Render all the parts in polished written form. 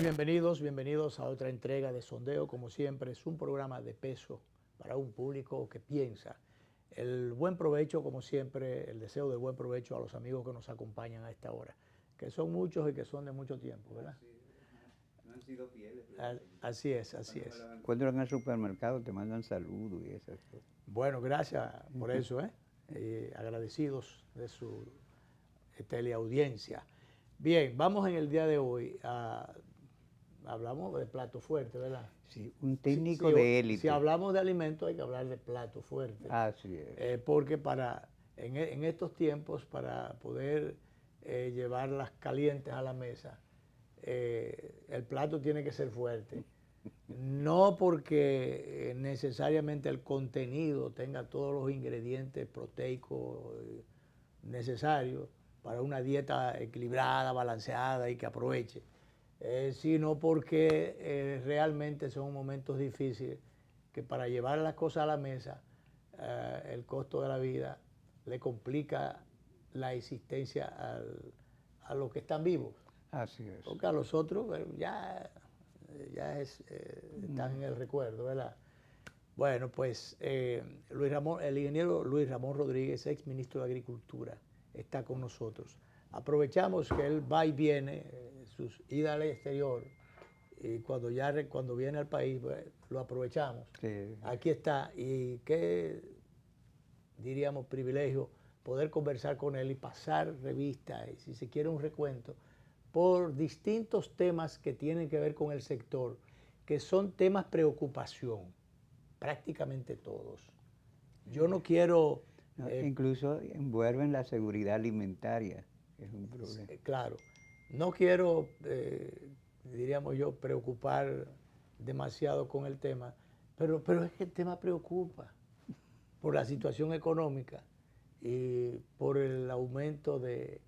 Bienvenidos a otra entrega de Sondeo. Como siempre, es un programa de peso para un público que piensa. El buen provecho, como siempre, el deseo de buen provecho a los amigos que nos acompañan a esta hora, que son muchos y que son de mucho tiempo, ¿verdad? No han sido fieles. Así es, así es. Cuando van al supermercado te mandan saludos y esas cosas. Bueno, gracias por eso, agradecidos de su teleaudiencia. Bien, vamos en el día de hoy hablamos de plato fuerte, ¿verdad? Sí, un técnico Si de élite. Si hablamos de alimentos hay que hablar de plato fuerte. Así es. Porque en estos tiempos, para poder llevarlas calientes a la mesa, el plato tiene que ser fuerte. No porque necesariamente el contenido tenga todos los ingredientes proteicos necesarios para una dieta equilibrada, balanceada y que aproveche, sino porque realmente son momentos difíciles que para llevar las cosas a la mesa, el costo de la vida le complica la existencia a los que están vivos. Así es. Porque a los otros están en el recuerdo, ¿verdad? Bueno, pues el ingeniero Luis Ramón Rodríguez, ex ministro de Agricultura, está con nosotros. Aprovechamos que él va y viene, sus idas al exterior, y cuando viene al país, pues, lo aprovechamos. Sí. Aquí está, y qué, diríamos, privilegio poder conversar con él y pasar revista, y si se quiere un recuento, por distintos temas que tienen que ver con el sector, que son temas preocupación, prácticamente todos. Yo no quiero... incluso envuelven la seguridad alimentaria, que es un problema. Claro, no quiero, diríamos yo, preocupar demasiado con el tema, pero es que el tema preocupa por la situación económica y por el aumento de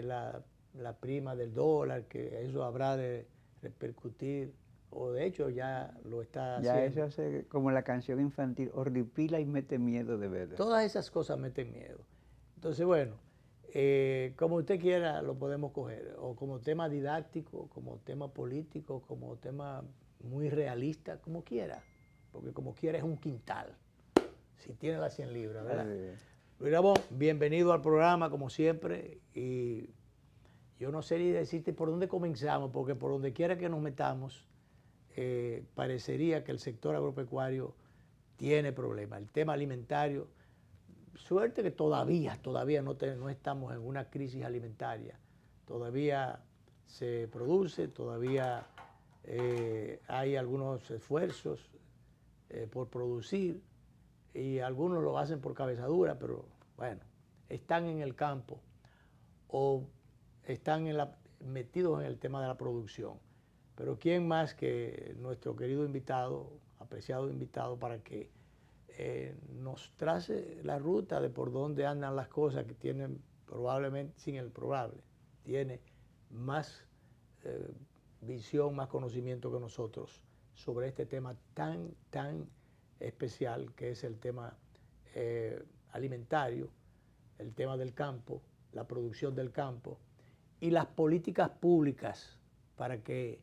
la prima del dólar, que eso habrá de repercutir, o de hecho ya lo está haciendo. Ya eso hace como la canción infantil, horripila y mete miedo de verdad. Todas esas cosas meten miedo. Entonces, bueno, como usted quiera lo podemos coger, o como tema didáctico, como tema político, como tema muy realista, como quiera, porque como quiera es un quintal, si tiene las 100 libras, ¿verdad? Luis Ramón, bienvenido al programa, como siempre, y yo no sé ni decirte por dónde comenzamos, porque por donde quiera que nos metamos, parecería que el sector agropecuario tiene problemas. El tema alimentario, suerte que todavía no estamos en una crisis alimentaria. Todavía se produce, todavía hay algunos esfuerzos por producir y algunos lo hacen por cabezadura, pero bueno, están en el campo o están metidos en el tema de la producción. Pero ¿quién más que nuestro querido invitado, apreciado invitado, para que nos trace la ruta de por dónde andan las cosas, que tienen probablemente, sin el probable, tiene más visión, más conocimiento que nosotros sobre este tema tan especial que es el tema alimentario, el tema del campo, la producción del campo y las políticas públicas para que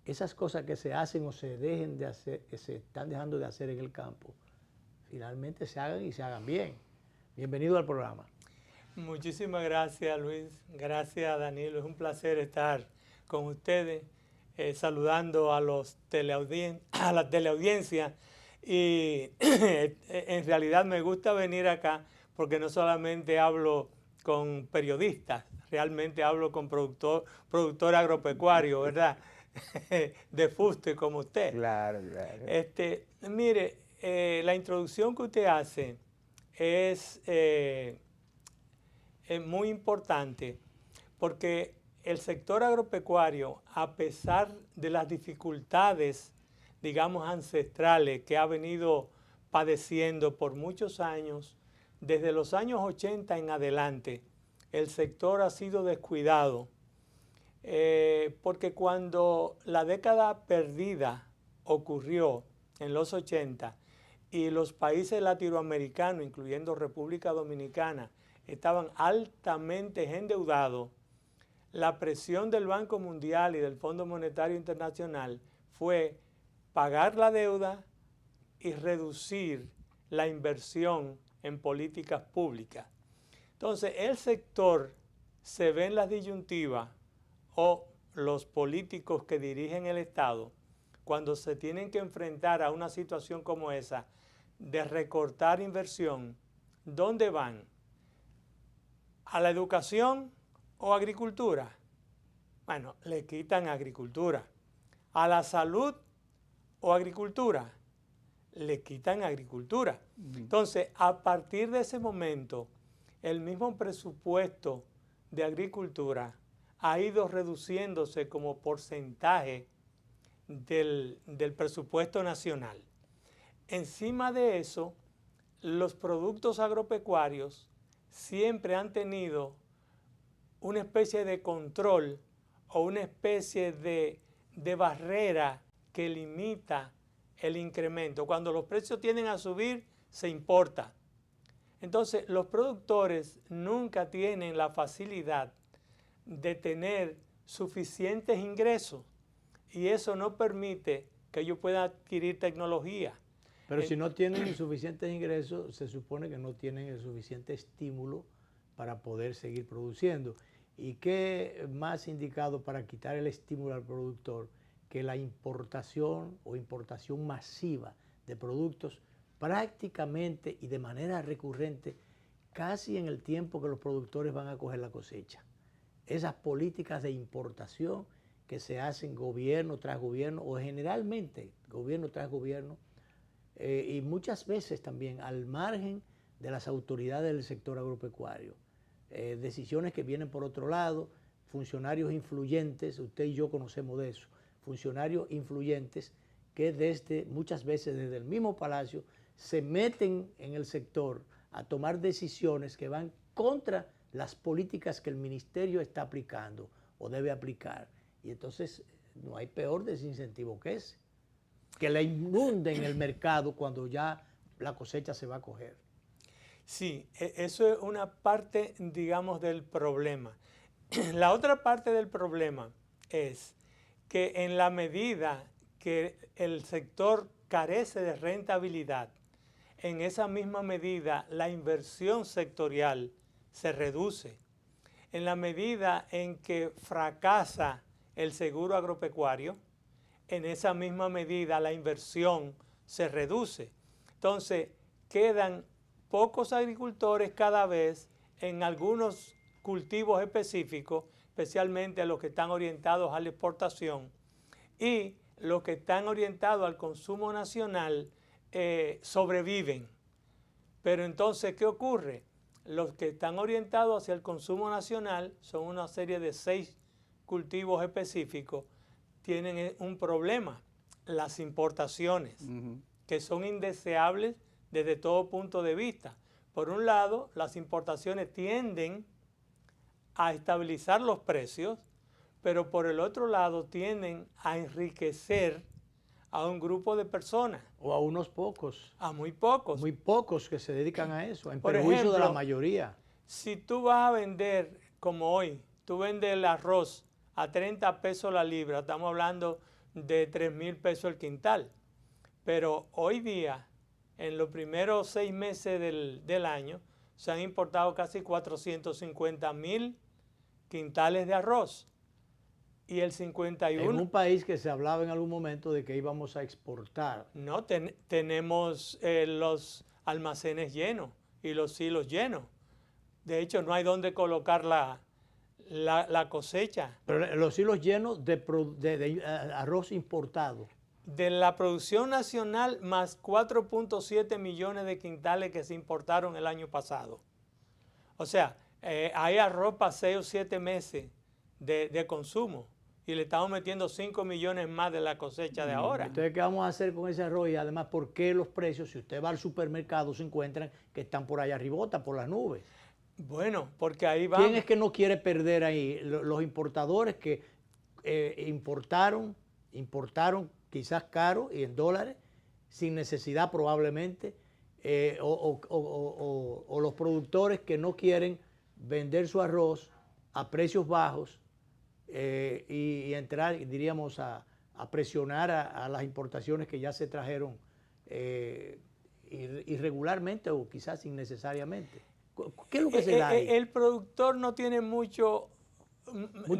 esas cosas que se hacen o se dejen de hacer, que se están dejando de hacer en el campo, finalmente se hagan y se hagan bien. Bienvenido al programa. Muchísimas gracias, Luis. Gracias, Danilo. Es un placer estar con ustedes, saludando a la teleaudiencia. Y en realidad me gusta venir acá porque no solamente hablo con periodistas, realmente hablo con productor agropecuario, ¿verdad? De fuste como usted. Claro, claro. Mire, la introducción que usted hace es muy importante porque el sector agropecuario, a pesar de las dificultades, digamos, ancestrales que ha venido padeciendo por muchos años, desde los años 80 en adelante, el sector ha sido descuidado. Porque cuando la década perdida ocurrió en los 80 y los países latinoamericanos, incluyendo República Dominicana, estaban altamente endeudados, la presión del Banco Mundial y del Fondo Monetario Internacional fue pagar la deuda y reducir la inversión en políticas públicas. Entonces, el sector se ve en la disyuntiva, o los políticos que dirigen el Estado, cuando se tienen que enfrentar a una situación como esa, de recortar inversión, ¿dónde van? ¿A la educación o agricultura? Bueno, le quitan agricultura. ¿A la salud o agricultura? Le quitan agricultura. Entonces, a partir de ese momento, el mismo presupuesto de agricultura ha ido reduciéndose como porcentaje del presupuesto nacional. Encima de eso, los productos agropecuarios siempre han tenido una especie de control o una especie de barrera que limita el incremento. Cuando los precios tienden a subir, se importa. Entonces, los productores nunca tienen la facilidad de tener suficientes ingresos y eso no permite que ellos puedan adquirir tecnología. Pero si no tienen suficientes ingresos, se supone que no tienen el suficiente estímulo para poder seguir produciendo. ¿Y qué más indicado para quitar el estímulo al productor que la importación o importación masiva de productos prácticamente y de manera recurrente casi en el tiempo que los productores van a coger la cosecha? Esas políticas de importación que se hacen gobierno tras gobierno o generalmente gobierno tras gobierno y muchas veces también al margen de las autoridades del sector agropecuario. Decisiones que vienen por otro lado, funcionarios influyentes, usted y yo conocemos de eso, funcionarios influyentes que muchas veces desde el mismo palacio se meten en el sector a tomar decisiones que van contra las políticas que el ministerio está aplicando o debe aplicar. Y entonces no hay peor desincentivo que ese, que le inunden el mercado cuando ya la cosecha se va a coger. Sí, eso es una parte, digamos, del problema. La otra parte del problema es que en la medida que el sector carece de rentabilidad, en esa misma medida la inversión sectorial se reduce. En la medida en que fracasa el seguro agropecuario, en esa misma medida la inversión se reduce. Entonces, quedan pocos agricultores cada vez en algunos cultivos específicos, especialmente los que están orientados a la exportación, y los que están orientados al consumo nacional sobreviven. Pero entonces, ¿qué ocurre? Los que están orientados hacia el consumo nacional son una serie de 6 cultivos específicos, tienen un problema, las importaciones, que son indeseables desde todo punto de vista. Por un lado, las importaciones tienden a estabilizar los precios, pero por el otro lado tienden a enriquecer a un grupo de personas. O a unos pocos. A muy pocos. Muy pocos que se dedican a eso, en Por perjuicio ejemplo, de la mayoría. Si tú vas a vender, como hoy, tú vendes el arroz a 30 pesos la libra, estamos hablando de 3,000 pesos el quintal. Pero hoy día, en los primeros 6 meses del año, se han importado casi 450,000 quintales de arroz. Y el 51... En un país que se hablaba en algún momento de que íbamos a exportar. No, tenemos los almacenes llenos y los silos llenos. De hecho, no hay dónde colocar la cosecha. Pero los silos llenos de arroz importado. De la producción nacional más 4.7 millones de quintales que se importaron el año pasado. O sea, hay arroz para 6 o 7 meses de consumo y le estamos metiendo 5 millones más de la cosecha de ahora. Entonces, ¿qué vamos a hacer con ese arroz? Y además, ¿por qué los precios, si usted va al supermercado, se encuentran que están por allá arribota, por las nubes? Bueno, porque ahí vamos. ¿Quién es que no quiere perder ahí? Los importadores que importaron quizás caro y en dólares, sin necesidad probablemente, o los productores que no quieren vender su arroz a precios bajos y entrar, diríamos, a presionar a las importaciones que ya se trajeron irregularmente o quizás innecesariamente. ¿Qué es lo que se da ahí? El productor no tiene muchas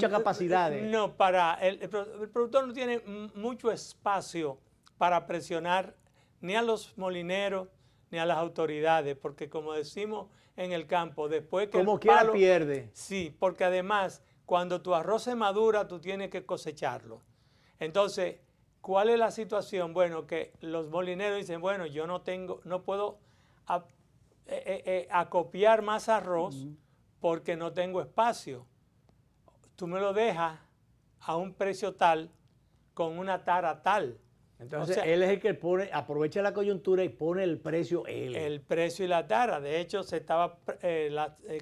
capacidades. No, el productor no tiene mucho espacio para presionar ni a los molineros ni a las autoridades, porque como decimos en el campo, después que como quiera pierde. Sí, porque además cuando tu arroz se madura, tú tienes que cosecharlo. Entonces, ¿cuál es la situación? Bueno, que los molineros dicen, bueno, yo no puedo acopiar más arroz porque no tengo espacio. Tú me lo dejas a un precio tal, con una tara tal. Entonces, él es el que aprovecha la coyuntura y pone el precio él. El precio y la tara. De hecho,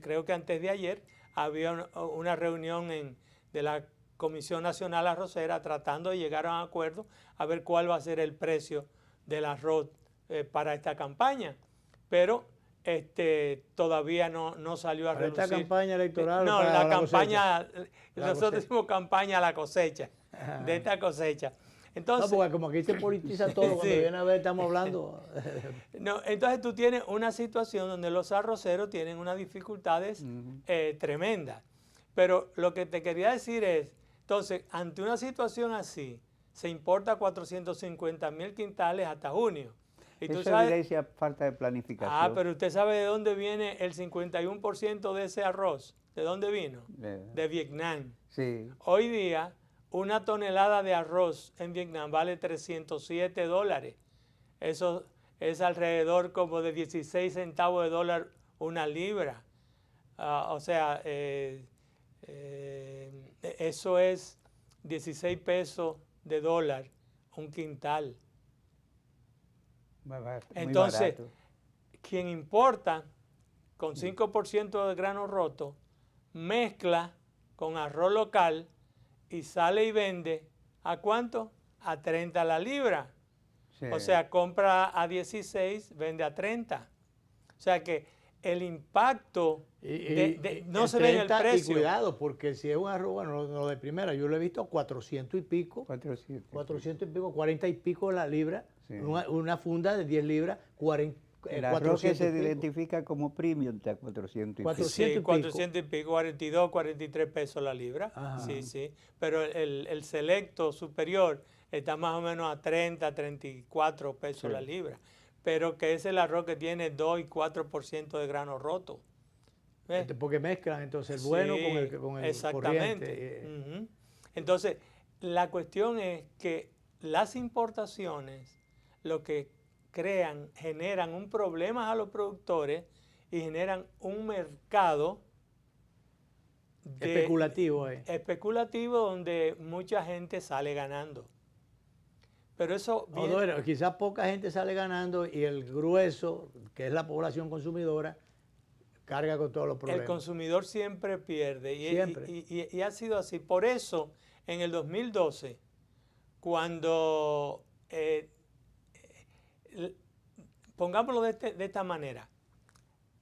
creo que antes de ayer había una reunión de la Comisión Nacional Arrocera tratando de llegar a un acuerdo a ver cuál va a ser el precio del arroz para esta campaña. Pero todavía no salió a relucir. ¿Para esta campaña electoral? No, para la campaña, nosotros decimos campaña a la cosecha, de esta cosecha. Entonces, no, porque como aquí se politiza todo, cuando viene a ver estamos hablando. No, entonces tú tienes una situación donde los arroceros tienen unas dificultades tremendas. Pero lo que te quería decir es, entonces, ante una situación así, se importa 450,000 quintales hasta junio. Y tú sabes, evidencia falta de planificación. Pero usted sabe de dónde viene el 51% de ese arroz. ¿De dónde vino? De Vietnam. Sí. Hoy día, una tonelada de arroz en Vietnam vale $307. Eso es alrededor como de 16 centavos de dólar una libra. O sea, eso es 16 pesos de dólar un quintal. Entonces, quien importa con 5% de grano roto, mezcla con arroz local y sale y vende, ¿a cuánto? A 30 la libra. Sí. O sea, compra a 16, vende a 30. O sea que el impacto no se ve en el precio. Y cuidado, porque si es un arroz, bueno, lo de primera, yo lo he visto 400 y pico. 400 y pico, 40 y pico la libra. Sí. Una funda de 10 libras, 40. El arroz que se identifica como premium está 400 y pico. Sí, 400 y pico, 42, 43 pesos la libra. Ajá. Sí, sí. Pero el selecto superior está más o menos a 30, 34 pesos la libra. Pero que es el arroz que tiene 2 y 4% de grano roto. ¿Ves? Porque mezclan entonces el bueno con el exactamente. corriente. Entonces, la cuestión es que las importaciones lo que generan un problema a los productores y generan un mercado especulativo donde mucha gente sale ganando. Pero eso bueno, quizás poca gente sale ganando y el grueso, que es la población consumidora, carga con todos los problemas. El consumidor siempre pierde y ha sido así. Por eso, en el 2012, cuando, pongámoslo de esta manera,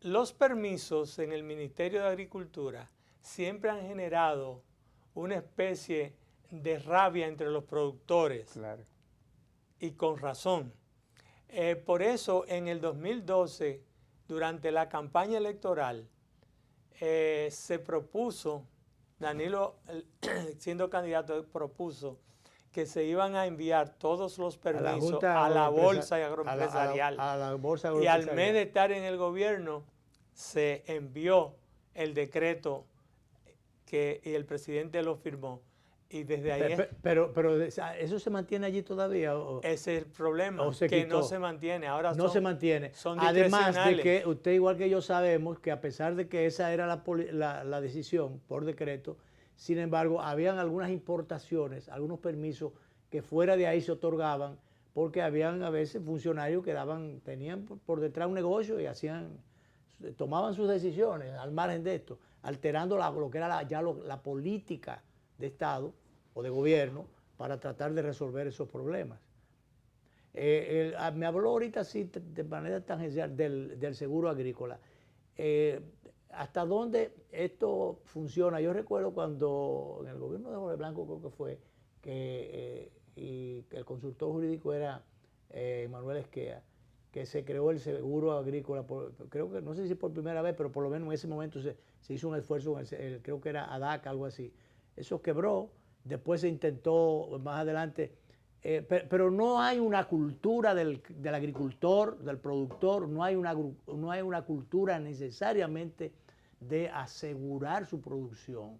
los permisos en el Ministerio de Agricultura siempre han generado una especie de rabia entre los productores. Claro. Y con razón. Por eso, en el 2012, durante la campaña electoral, se propuso, Danilo, siendo candidato, propuso que se iban a enviar todos los permisos a la bolsa agroempresarial. Y al mes de estar en el gobierno, se envió el decreto y el presidente lo firmó. Y desde ahí pero ¿eso se mantiene allí todavía? Ese es el problema, que no se mantiene. Ahora no se mantiene. Además de que usted, igual que yo, sabemos que a pesar de que esa era la decisión por decreto, sin embargo, habían algunas importaciones, algunos permisos que fuera de ahí se otorgaban, porque habían a veces funcionarios que tenían por detrás un negocio y tomaban sus decisiones al margen de esto, alterando lo que era la política de Estado o de gobierno para tratar de resolver esos problemas. Me habló ahorita así de manera tangencial del seguro agrícola. ¿hasta dónde esto funciona? Yo recuerdo cuando en el gobierno de Jorge Blanco creo que fue, y el consultor jurídico era Manuel Esquea, que se creó el seguro agrícola, creo que, no sé si por primera vez, pero por lo menos en ese momento se hizo un esfuerzo, creo que era ADAC, algo así. Eso quebró, después se intentó más adelante, pero no hay una cultura del agricultor, del productor, no hay una cultura necesariamente de asegurar su producción.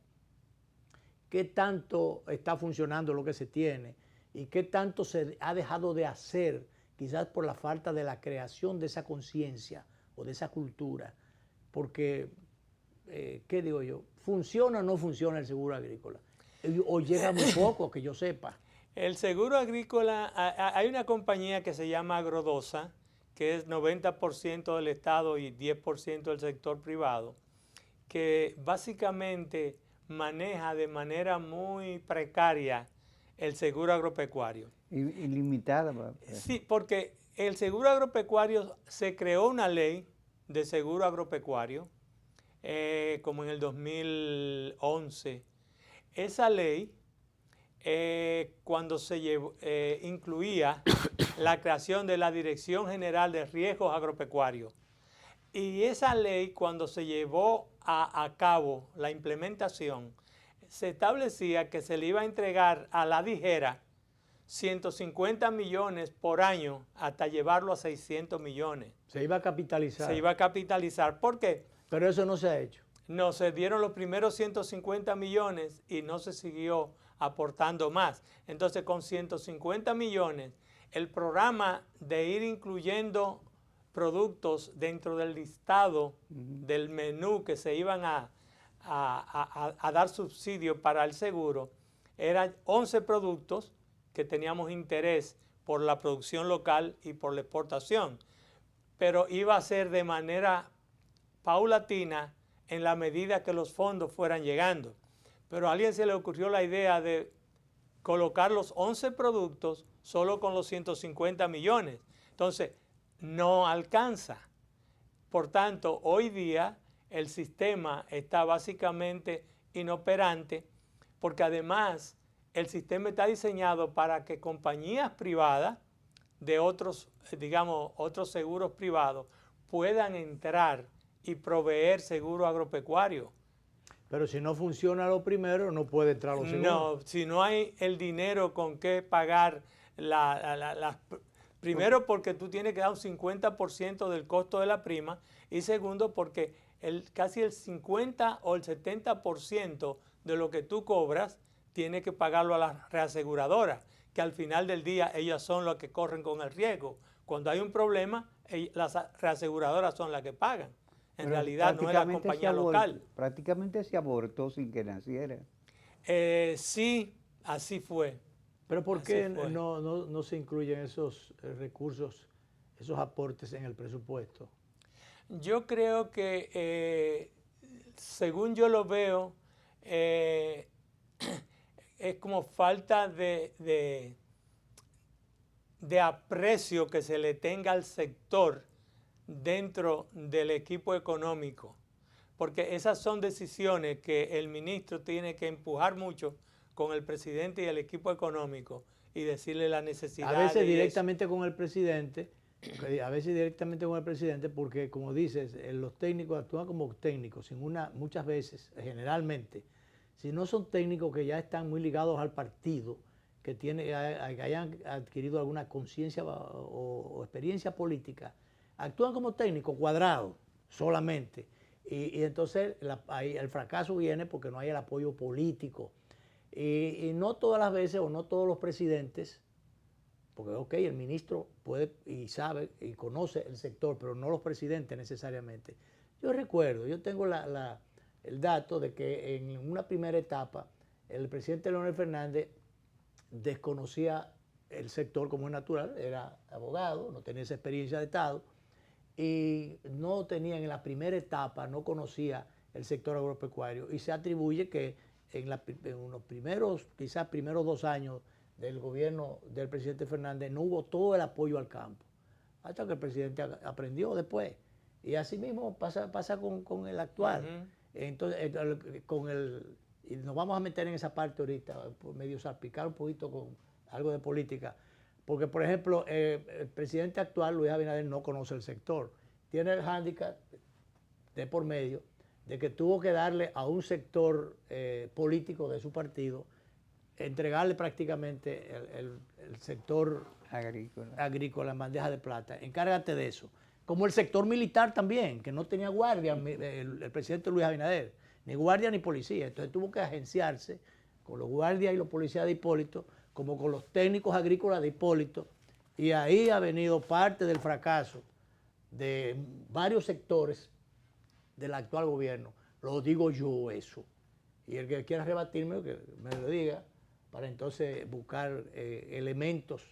¿Qué tanto está funcionando lo que se tiene y qué tanto se ha dejado de hacer, quizás por la falta de la creación de esa conciencia o de esa cultura? Porque, ¿qué digo yo? ¿Funciona o no funciona el seguro agrícola? ¿O llega muy poco, que yo sepa? El seguro agrícola, hay una compañía que se llama Agrodosa, que es 90% del Estado y 10% del sector privado, que básicamente maneja de manera muy precaria el seguro agropecuario. Ilimitada. Sí, porque el seguro agropecuario, se creó una ley de seguro agropecuario, como en el 2011. Esa ley, cuando se incluía la creación de la Dirección General de Riesgos Agropecuarios. Y esa ley, cuando se llevó a cabo la implementación, se establecía que se le iba a entregar a la DIJERA 150 millones por año hasta llevarlo a 600 millones. Se iba a capitalizar. Se iba a capitalizar. ¿Por qué? Pero eso no se ha hecho. No, se dieron los primeros 150 millones y no se siguió aportando más. Entonces, con 150 millones, el programa de ir incluyendo productos dentro del listado del menú que se iban a dar subsidio para el seguro, eran 11 productos que teníamos interés por la producción local y por la exportación, pero iba a ser de manera paulatina en la medida que los fondos fueran llegando. Pero a alguien se le ocurrió la idea de colocar los 11 productos solo con los 150 millones. Entonces, no alcanza. Por tanto, hoy día el sistema está básicamente inoperante porque además el sistema está diseñado para que compañías privadas de otros, digamos, otros seguros privados puedan entrar y proveer seguro agropecuario. Pero si no funciona lo primero, no puede entrar lo segundo. No, si no hay el dinero con que pagar primero porque tú tienes que dar un 50% del costo de la prima y segundo porque casi el 50 o el 70% de lo que tú cobras tienes que pagarlo a las reaseguradoras, que al final del día ellas son las que corren con el riesgo. Cuando hay un problema, las reaseguradoras son las que pagan. En realidad no es la compañía local. Prácticamente se abortó sin que naciera. Sí, así fue. Pero ¿por qué no se incluyen esos recursos, esos aportes en el presupuesto? Yo creo que, según yo lo veo, es como falta de aprecio que se le tenga al sector dentro del equipo económico, porque esas son decisiones que el ministro tiene que empujar mucho con el presidente y el equipo económico y decirle la necesidad. A veces directamente con el presidente, porque como dices, los técnicos actúan como técnicos, muchas veces, generalmente, si no son técnicos que ya están muy ligados al partido, que hayan adquirido alguna conciencia o experiencia política, actúan como técnicos cuadrados solamente. Y entonces ahí el fracaso viene porque no hay el apoyo político. Y no todas las veces o no todos los presidentes, porque el ministro puede y sabe y conoce el sector, pero no los presidentes necesariamente. Yo recuerdo, yo tengo el dato de que en una primera etapa el presidente Leonel Fernández desconocía el sector como es natural, era abogado, no tenía esa experiencia de Estado, y no tenía en la primera etapa, no conocía el sector agropecuario y se atribuye que en los quizás primeros 2 años del gobierno del presidente Fernández no hubo todo el apoyo al campo, hasta que el presidente aprendió después. Y así mismo pasa con el actual. Entonces, y nos vamos a meter en esa parte ahorita, por medio salpicar un poquito con algo de política. Porque, por ejemplo, el presidente actual, Luis Abinader, no conoce el sector. Tiene el hándicap de por medio de que tuvo que darle a un sector político de su partido, entregarle prácticamente el sector agrícola en bandeja de plata. Encárgate de eso. Como el sector militar también, que no tenía guardia, el presidente Luis Abinader, ni guardia ni policía. Entonces tuvo que agenciarse con los guardias y los policías de Hipólito, como con los técnicos agrícolas de Hipólito, y ahí ha venido parte del fracaso de varios sectores del actual gobierno. Lo digo yo eso. Y el que quiera rebatirme, que me lo diga, para entonces buscar elementos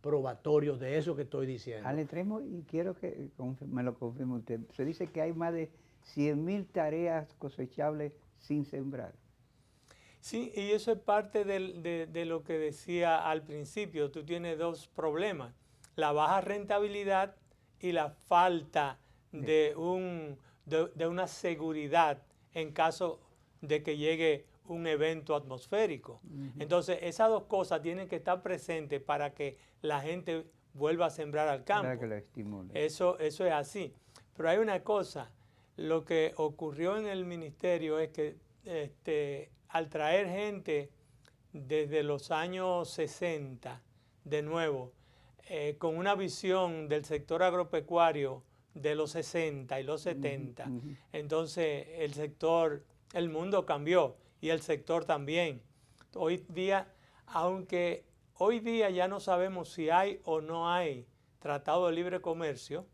probatorios de eso que estoy diciendo. Al extremo, y quiero que me lo confirme usted, se dice que hay más de 100.000 tareas cosechables sin sembrar. Sí, y eso es parte de lo que decía al principio. Tú tienes dos problemas, la baja rentabilidad y la falta de una seguridad en caso de que llegue un evento atmosférico. Entonces, esas dos cosas tienen que estar presentes para que la gente vuelva a sembrar al campo. Para que lo estimule. Eso es así. Pero hay una cosa, lo que ocurrió en el ministerio es que al traer gente desde los años 60, de nuevo, con una visión del sector agropecuario de los 60 y los 70, entonces el mundo cambió y el sector también. Hoy día, aunque hoy día ya no sabemos si hay o no hay tratado de libre comercio,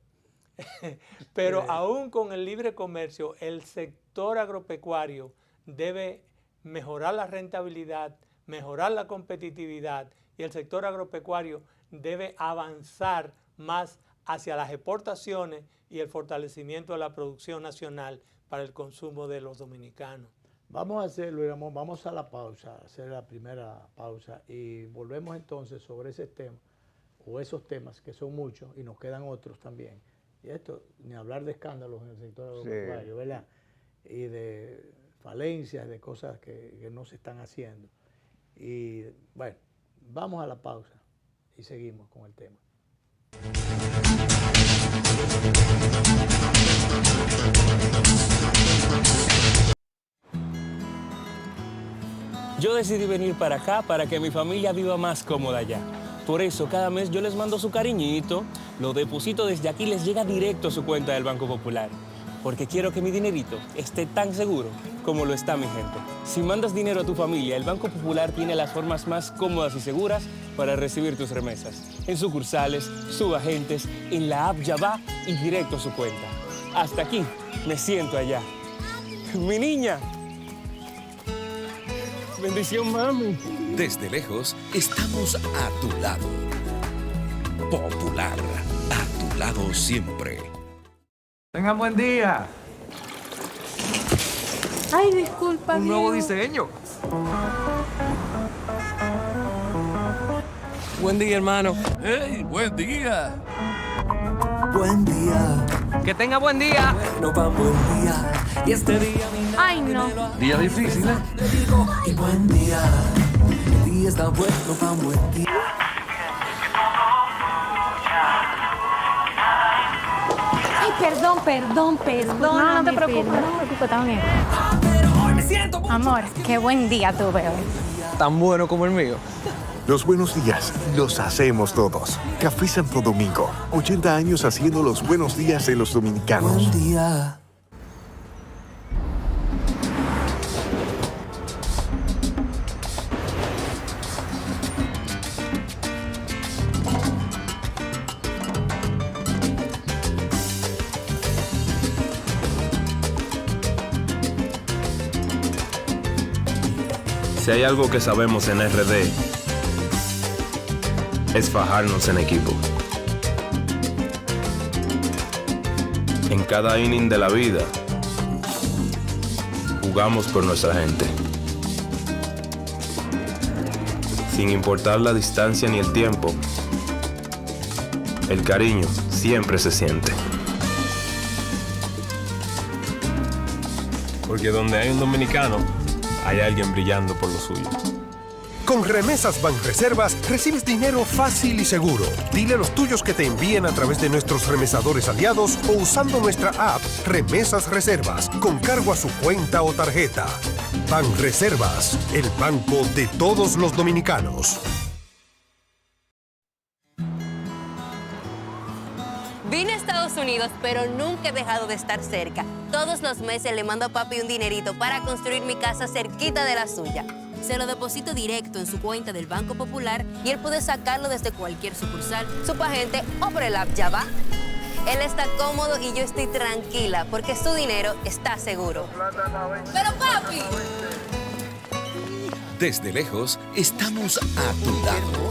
pero aún con el libre comercio, el sector agropecuario debe mejorar la rentabilidad, mejorar la competitividad, y el sector agropecuario debe avanzar más hacia las exportaciones y el fortalecimiento de la producción nacional para el consumo de los dominicanos. Vamos a hacerlo, vamos a la pausa, hacer la primera pausa y volvemos entonces sobre ese tema o esos temas que son muchos y nos quedan otros también. Y esto, ni hablar de escándalos en el sector agropecuario, ¿verdad? Y de falencias, de cosas que no se están haciendo. Y bueno, vamos a la pausa y seguimos con el tema. Yo decidí venir para acá para que mi familia viva más cómoda allá. Por eso, cada mes yo les mando su cariñito, lo deposito desde aquí, les llega directo a su cuenta del Banco Popular. Porque quiero que mi dinerito esté tan seguro como lo está mi gente. Si mandas dinero a tu familia, el Banco Popular tiene las formas más cómodas y seguras para recibir tus remesas. En sucursales, subagentes, en la app Ya Va y directo a su cuenta. Hasta aquí, me siento allá. ¡Mi niña! Bendición, mami. Desde lejos, estamos a tu lado. Popular, a tu lado siempre. Tengan buen día. Ay, disculpa, Un nuevo diseño. Buen día, hermano. ¡Hey, buen día! Buen día, Que tenga buen día. no va buen día. Y este día Ay, no. Día difícil, ¿eh? te digo, y buen día. El día está bueno pa' un buen día. Ay, perdón. No, no te preocupes, está bien. Amor, qué buen día tuve hoy. Tan bueno como el mío. Los buenos días los hacemos todos. Café Santo Domingo, 80 años haciendo los buenos días de los dominicanos. Buen día. Si hay algo que sabemos en RD, es fajarnos en equipo. En cada inning de la vida, jugamos por nuestra gente. Sin importar la distancia ni el tiempo, el cariño siempre se siente. Porque donde hay un dominicano, hay alguien brillando por lo suyo. Con Remesas Banreservas recibes dinero fácil y seguro. Dile a los tuyos que te envíen a través de nuestros remesadores aliados o usando nuestra app Remesas Reservas con cargo a su cuenta o tarjeta. Banreservas, el banco de todos los dominicanos. Vine a Estados Unidos, pero nunca he dejado de estar cerca. Todos los meses le mando a papi un dinerito para construir mi casa cerquita de la suya. Se lo deposito directo en su cuenta del Banco Popular y él puede sacarlo desde cualquier sucursal, Superagente o por el app Ya Va. Él está cómodo y yo estoy tranquila porque su dinero está seguro. ¡Pero papi! Desde lejos, estamos a tu lado.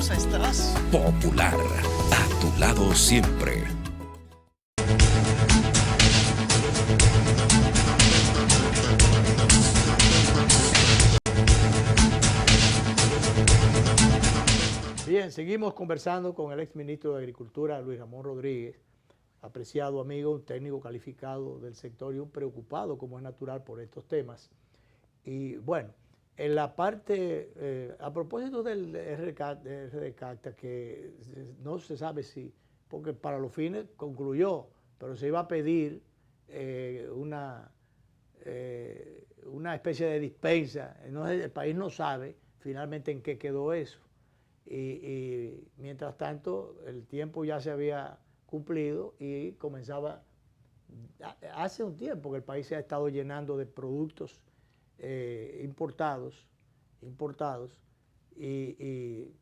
Popular, a tu lado siempre. Bien, seguimos conversando con el exministro de Agricultura, Luis Ramón Rodríguez, apreciado amigo, un técnico calificado del sector y un preocupado, como es natural, por estos temas. Y bueno, en la parte, a propósito del RDCACTA, que no se sabe si, porque para los fines concluyó, pero se iba a pedir una especie de dispensa. El país no sabe finalmente en qué quedó eso. Y mientras tanto, el tiempo ya se había cumplido y comenzaba, hace un tiempo que el país se ha estado llenando de productos importados, y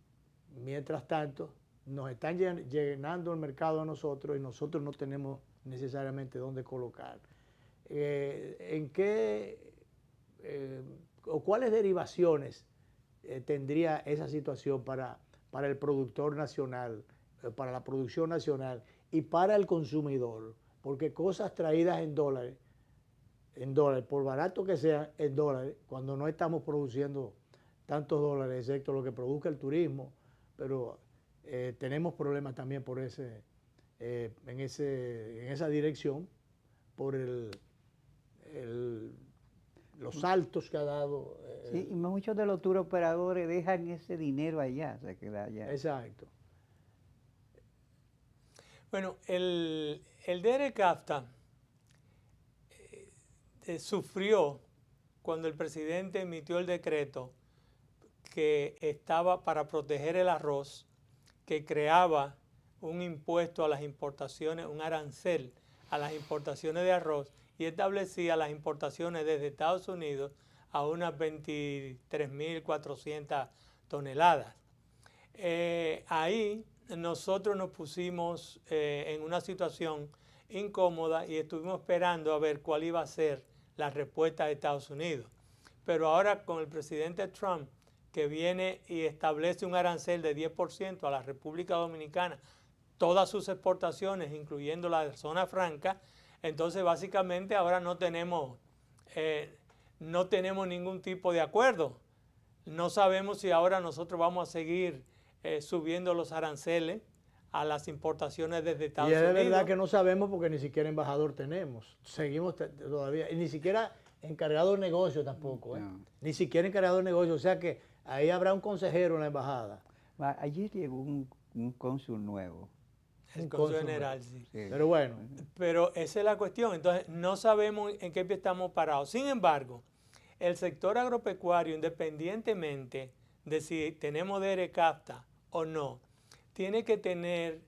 mientras tanto nos están llenando el mercado a nosotros y nosotros no tenemos necesariamente dónde colocar. ¿En qué o cuáles derivaciones tendría esa situación para el productor nacional, para la producción nacional y para el consumidor? Porque cosas traídas en dólares, por barato que sean en dólares, cuando no estamos produciendo tantos dólares, excepto lo que produzca el turismo, pero tenemos problemas también por en esa dirección, por los saltos que ha dado. Sí, y muchos de los tour operadores dejan ese dinero allá, se queda allá. Exacto. Bueno, el DRCAFTA sufrió cuando el presidente emitió el decreto que estaba para proteger el arroz, que creaba un impuesto a las importaciones, un arancel a las importaciones de arroz, y establecía las importaciones desde Estados Unidos a unas 23.400 toneladas. Ahí nosotros nos pusimos en una situación incómoda y estuvimos esperando a ver cuál iba a ser la respuesta de Estados Unidos. Pero ahora con el presidente Trump, que viene y establece un arancel de 10% a la República Dominicana, todas sus exportaciones, incluyendo la de zona franca, entonces básicamente ahora no tenemos ningún tipo de acuerdo. No sabemos si ahora nosotros vamos a seguir subiendo los aranceles a las importaciones desde Estados Unidos. Y es verdad que no sabemos porque ni siquiera embajador tenemos. Seguimos todavía, y ni siquiera encargado de negocio tampoco. No. Ni siquiera encargado de negocio. O sea que ahí habrá un consejero en la embajada. Ayer llegó un cónsul nuevo. El cónsul general, sí. Pero bueno. Pero esa es la cuestión. Entonces, no sabemos en qué pie estamos parados. Sin embargo, el sector agropecuario, independientemente de si tenemos DRCAFTA o no, tiene que tener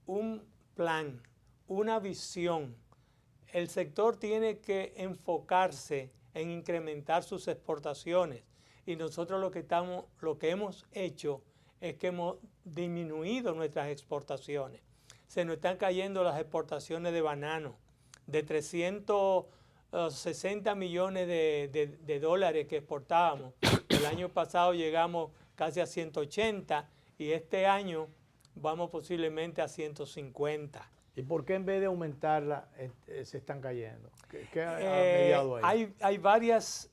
un plan, una visión. El sector tiene que enfocarse en incrementar sus exportaciones. Y nosotros lo que hemos hecho es que hemos disminuido nuestras exportaciones. Se nos están cayendo las exportaciones de banano, de 360 millones de dólares que exportábamos. El año pasado llegamos casi a 180 y este año vamos posiblemente a 150. ¿Y por qué en vez de aumentarla se están cayendo? ¿Qué ha mediado ahí? Hay varios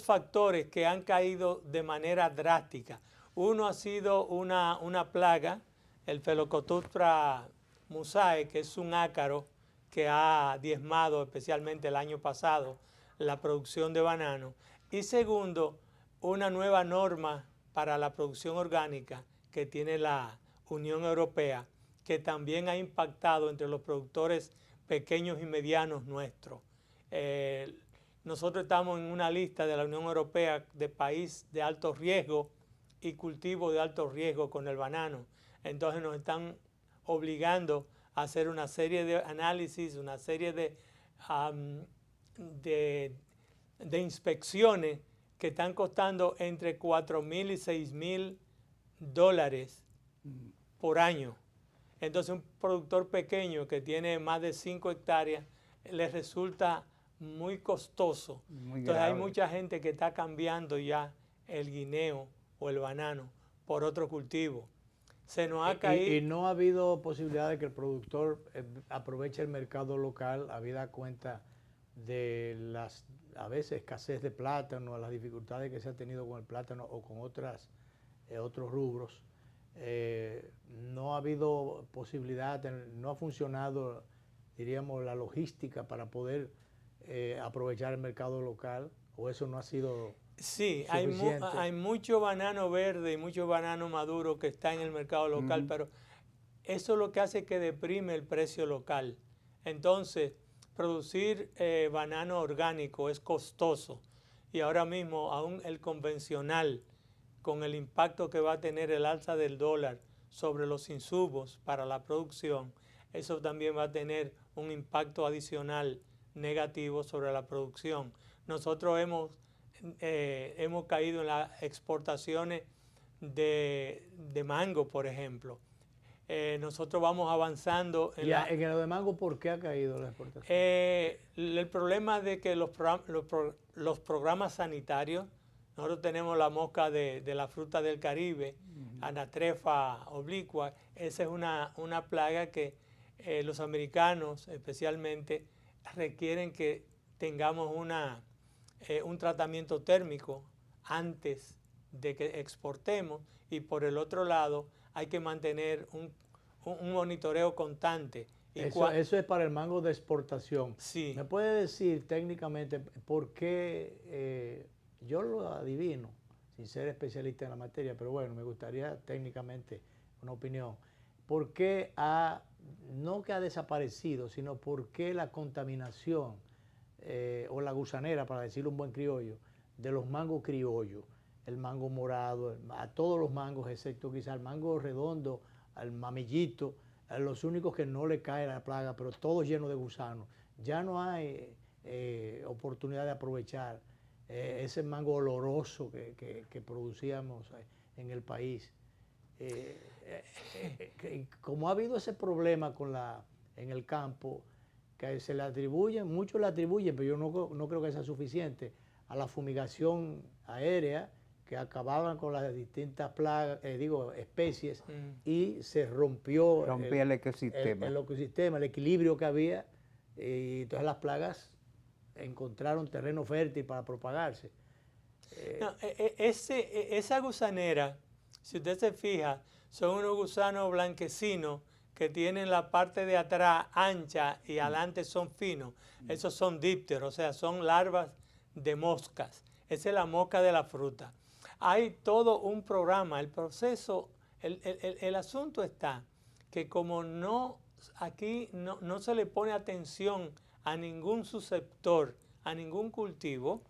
factores que han caído de manera drástica. Uno ha sido una plaga, el Phellocotyptra musae, que es un ácaro que ha diezmado especialmente el año pasado la producción de banano. Y segundo, una nueva norma para la producción orgánica que tiene la Unión Europea, que también ha impactado entre los productores pequeños y medianos nuestros. Nosotros estamos en una lista de la Unión Europea de país de alto riesgo y cultivo de alto riesgo con el banano. Entonces nos están obligando a hacer una serie de análisis, una serie de inspecciones que están costando entre $4,000 y $6,000 por año. Entonces un productor pequeño que tiene más de 5 hectáreas le resulta muy costoso. Entonces hay mucha gente que está cambiando ya el guineo o el banano por otro cultivo. Se nos ha caído. Y no ha habido posibilidad de que el productor aproveche el mercado local, habida cuenta de las, a veces, escasez de plátano, las dificultades que se ha tenido con el plátano o con otros rubros. No ha habido posibilidad, no ha funcionado, diríamos, la logística para poder aprovechar el mercado local, o eso no ha sido sí, suficiente. hay mucho banano verde y mucho banano maduro que está en el mercado local, pero eso lo que hace es que deprime el precio local. Entonces, producir banano orgánico es costoso y ahora mismo aún el convencional, con el impacto que va a tener el alza del dólar sobre los insumos para la producción, eso también va a tener un impacto adicional negativo sobre la producción. Nosotros hemos caído en las exportaciones de mango, por ejemplo. Nosotros vamos avanzando. En lo de mango, ¿por qué ha caído la exportación? El problema de que los programas sanitarios, nosotros tenemos la mosca de la fruta del Caribe, Anatrefa obliqua. Esa es una plaga que los americanos especialmente requieren que tengamos un tratamiento térmico antes de que exportemos, y por el otro lado hay que mantener un monitoreo constante. Eso es para el mango de exportación. Sí. ¿Me puede decir técnicamente por qué, yo lo adivino, sin ser especialista en la materia, pero bueno, me gustaría técnicamente una opinión, por qué no que ha desaparecido, sino por qué la contaminación o la gusanera, para decirlo un buen criollo, de los mangos criollos, el mango morado, a todos los mangos, excepto quizá el mango redondo, al mamillito, a los únicos que no le cae la plaga, pero todos llenos de gusanos. Ya no hay oportunidad de aprovechar ese mango oloroso que producíamos en el país. Como ha habido ese problema en el campo, que se le atribuyen, muchos le atribuyen, pero yo no creo que sea suficiente, a la fumigación aérea, que acababan con las distintas plagas, especies, y se rompió el ecosistema. El ecosistema, el equilibrio que había, y todas las plagas encontraron terreno fértil para propagarse. Esa gusanera, si usted se fija, son unos gusanos blanquecinos que tienen la parte de atrás ancha y adelante son finos. Esos son dípteros, o sea, son larvas de moscas. Esa es la mosca de la fruta. Hay todo un programa, el proceso, el asunto está que como aquí no se le pone atención a ningún susceptor, a ningún cultivo,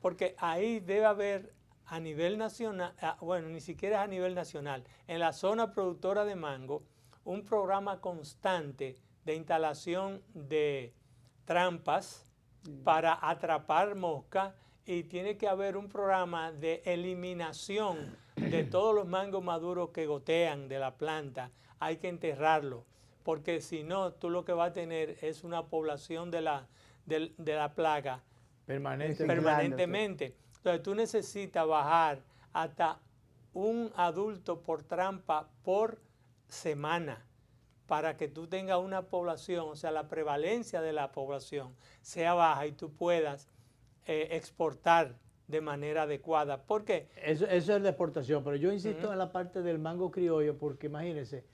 porque ahí debe haber a nivel nacional, bueno, ni siquiera es a nivel nacional, en la zona productora de mango, un programa constante de instalación de trampas para atrapar moscas, y tiene que haber un programa de eliminación de todos los mangos maduros que gotean de la planta. Hay que enterrarlos, porque si no, tú lo que vas a tener es una población de la plaga permanentemente. Entonces tú necesitas bajar hasta un adulto por trampa por semana para que tú tengas una población, o sea, la prevalencia de la población sea baja y tú puedas exportar de manera adecuada. ¿Por qué? Eso es la exportación, pero yo insisto en la parte del mango criollo, porque imagínense,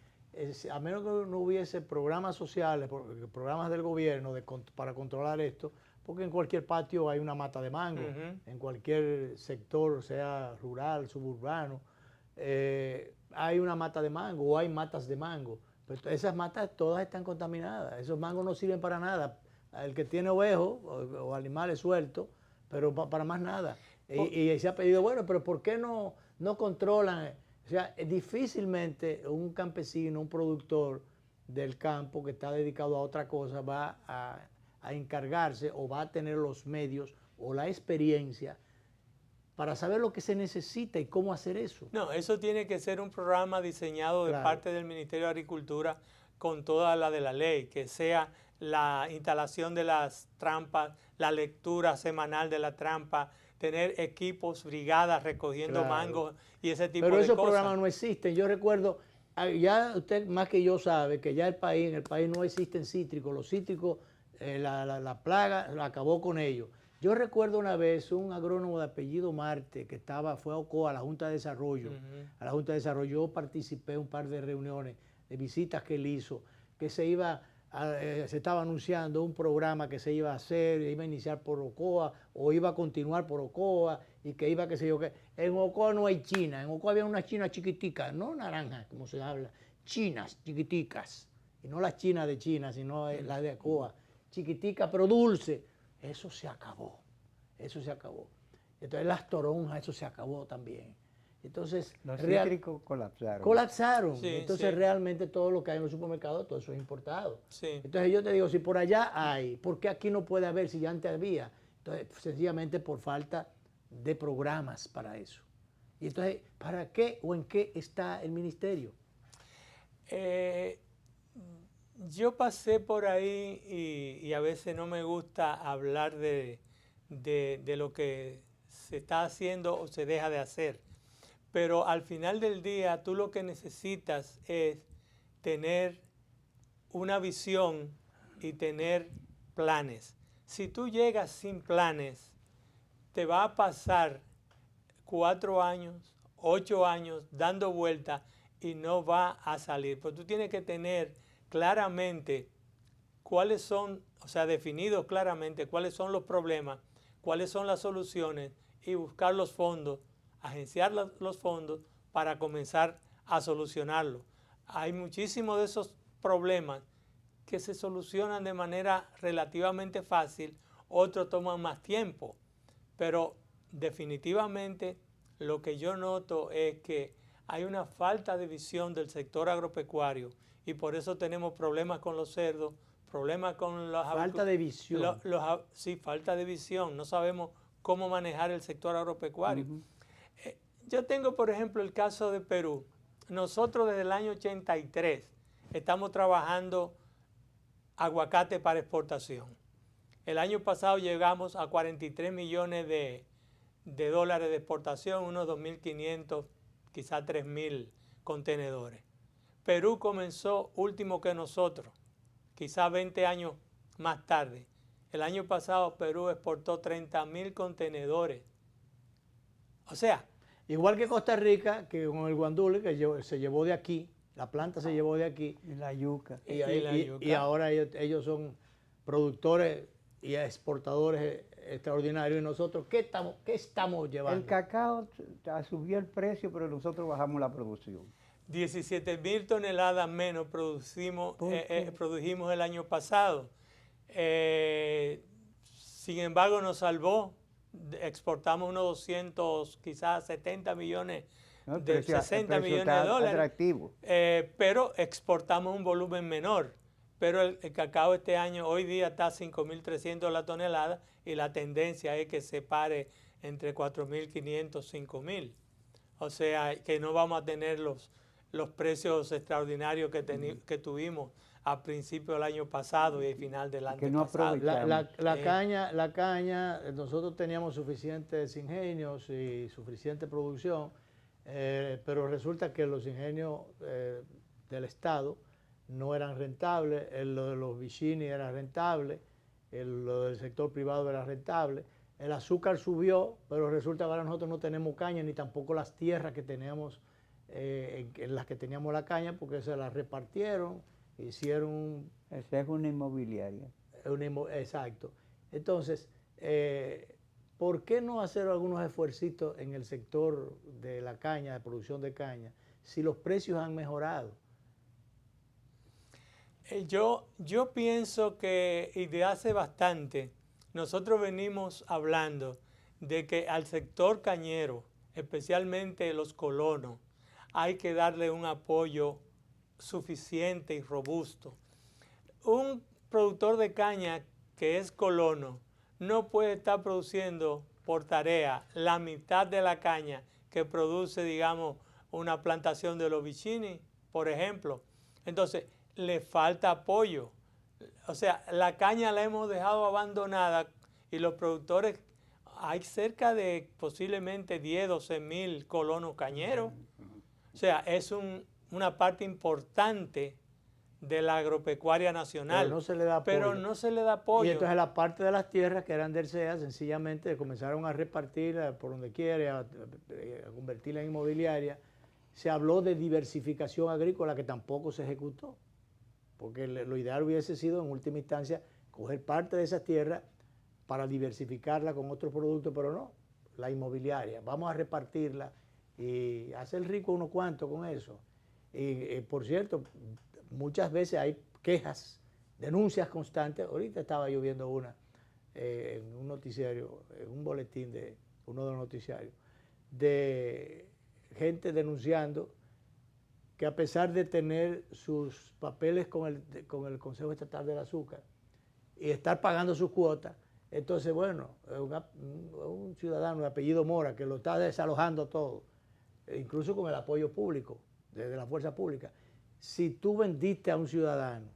a menos que no hubiese programas sociales, programas del gobierno para controlar esto, porque en cualquier patio hay una mata de mango, en cualquier sector, sea rural, suburbano, hay una mata de mango o hay matas de mango. Pero esas matas todas están contaminadas, esos mangos no sirven para nada. El que tiene ovejos o animales sueltos, pero para más nada. Y se ha pedido, bueno, pero ¿por qué no controlan? O sea, difícilmente un campesino, un productor del campo que está dedicado a otra cosa va a encargarse o va a tener los medios o la experiencia para saber lo que se necesita y cómo hacer eso. No, eso tiene que ser un programa diseñado de parte del Ministerio de Agricultura con toda la de la ley, que sea la instalación de las trampas, la lectura semanal de la trampa, tener equipos, brigadas recogiendo mangos y ese tipo de cosas. Pero esos programas no existen. Yo recuerdo, ya usted más que yo sabe que ya en el país no existen cítricos. Los cítricos, la plaga la acabó con ellos. Yo recuerdo una vez un agrónomo de apellido Marte que fue a Ocoa, a la Junta de Desarrollo. A la Junta de Desarrollo yo participé en un par de reuniones, de visitas que él hizo, que se estaba anunciando un programa que se iba a hacer, iba a iniciar por Ocoa o iba a continuar por Ocoa y que iba, qué sé yo qué. En Ocoa no hay China, en Ocoa había unas chinas chiquiticas, no naranjas, como se habla, chinas chiquiticas. Y no las chinas de China, sino las de Ocoa, chiquiticas pero dulces. Eso se acabó, eso se acabó. Entonces las toronjas, eso se acabó también. Entonces, los cítricos colapsaron. Colapsaron. Sí, entonces realmente todo lo que hay en los supermercados, todo eso es importado. Entonces yo te digo, si por allá hay, ¿por qué aquí no puede haber si ya antes había? Entonces, sencillamente por falta de programas para eso. Y entonces, ¿para qué o en qué está el ministerio? Yo pasé por ahí y a veces no me gusta hablar de lo que se está haciendo o se deja de hacer. Pero al final del día tú lo que necesitas es tener una visión y tener planes. Si tú llegas sin planes, te va a pasar 4 años, 8 años dando vueltas y no va a salir. Pero tú tienes que tener claramente cuáles son, o sea, definidos claramente cuáles son los problemas, cuáles son las soluciones y buscar los fondos, agenciar los fondos para comenzar a solucionarlo. Hay muchísimos de esos problemas que se solucionan de manera relativamente fácil, otros toman más tiempo, pero definitivamente lo que yo noto es que hay una falta de visión del sector agropecuario y por eso tenemos problemas con los cerdos, problemas con los... Falta de visión. Sí, falta de visión. No sabemos cómo manejar el sector agropecuario. Yo tengo, por ejemplo, el caso de Perú. Nosotros desde el año 83 estamos trabajando aguacate para exportación. El año pasado llegamos a 43 millones de dólares de exportación, unos 2.500, quizás 3.000 contenedores. Perú comenzó último que nosotros, quizás 20 años más tarde. El año pasado Perú exportó 30.000 contenedores. O sea... Igual que Costa Rica, que con el guandule, que se llevó de aquí, la planta se llevó de aquí. Y la yuca. Y ahora ellos son productores y exportadores extraordinarios. ¿Y nosotros qué estamos llevando? El cacao subió el precio, pero nosotros bajamos la producción. 17.000 toneladas menos produjimos el año pasado. Sin embargo, nos salvó. Exportamos unos 200, quizás 70 millones, 60 millones de dólares. Atractivo. Pero exportamos un volumen menor. Pero el cacao este año, hoy día está a 5.300 la tonelada y la tendencia es que se pare entre 4.500, 5.000. O sea, que no vamos a tener los precios extraordinarios que tuvimos a principio del año pasado y al final del año pasado. La caña, nosotros teníamos suficientes ingenios y suficiente producción, pero resulta que los ingenios del Estado no eran rentables, lo de los Vicini era rentable, lo del sector privado era rentable. El azúcar subió, pero resulta que ahora nosotros no tenemos caña ni tampoco las tierras que teníamos, en las que teníamos la caña, porque se las repartieron, hicieron... Esa es una inmobiliaria. Exacto. Entonces, ¿por qué no hacer algunos esfuercitos en el sector de la caña, de producción de caña, si los precios han mejorado? Yo pienso que, y de hace bastante, nosotros venimos hablando de que al sector cañero, especialmente los colonos, hay que darle un apoyo suficiente y robusto. Un productor de caña que es colono no puede estar produciendo por tarea la mitad de la caña que produce, digamos, una plantación de los Vicini, por ejemplo. Entonces, le falta apoyo. O sea, la caña la hemos dejado abandonada y los productores, hay cerca de posiblemente 10, 12 mil colonos cañeros. O sea, es una parte importante de la agropecuaria nacional. Pero no se le da apoyo. Pero no se le da apoyo. Y entonces la parte de las tierras que eran del CEA, sencillamente comenzaron a repartirla por donde quiera, a convertirla en inmobiliaria. Se habló de diversificación agrícola que tampoco se ejecutó. Porque lo ideal hubiese sido, en última instancia, coger parte de esas tierras para diversificarla con otros productos, pero no, la inmobiliaria. Vamos a repartirla y hacer rico unos cuantos con eso. Y por cierto, muchas veces hay quejas, denuncias constantes. Ahorita estaba yo viendo una en un noticiario, en un boletín de uno de los noticiarios, de gente denunciando que a pesar de tener sus papeles con el Consejo Estatal del Azúcar y estar pagando sus cuotas, entonces, bueno, un ciudadano de apellido Mora que lo está desalojando todo, incluso con el apoyo público, desde la fuerza pública. Si tú vendiste a un ciudadano,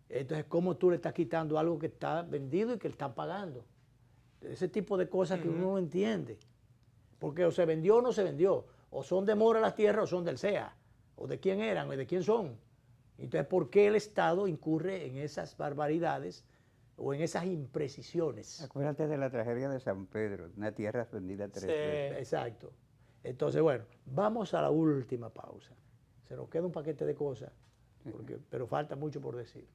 entonces, ¿cómo tú le estás quitando algo que está vendido y que le están pagando? Ese tipo de cosas que uno no entiende. Porque o se vendió o no se vendió. O son de Mora las tierras o son del CEA. O de quién eran o de quién son. Entonces, ¿por qué el Estado incurre en esas barbaridades o en esas imprecisiones? Acuérdate de la tragedia de San Pedro, una tierra vendida 3 veces. Exacto. Entonces, bueno, vamos a la última pausa. Se nos queda un paquete de cosas, pero falta mucho por decir.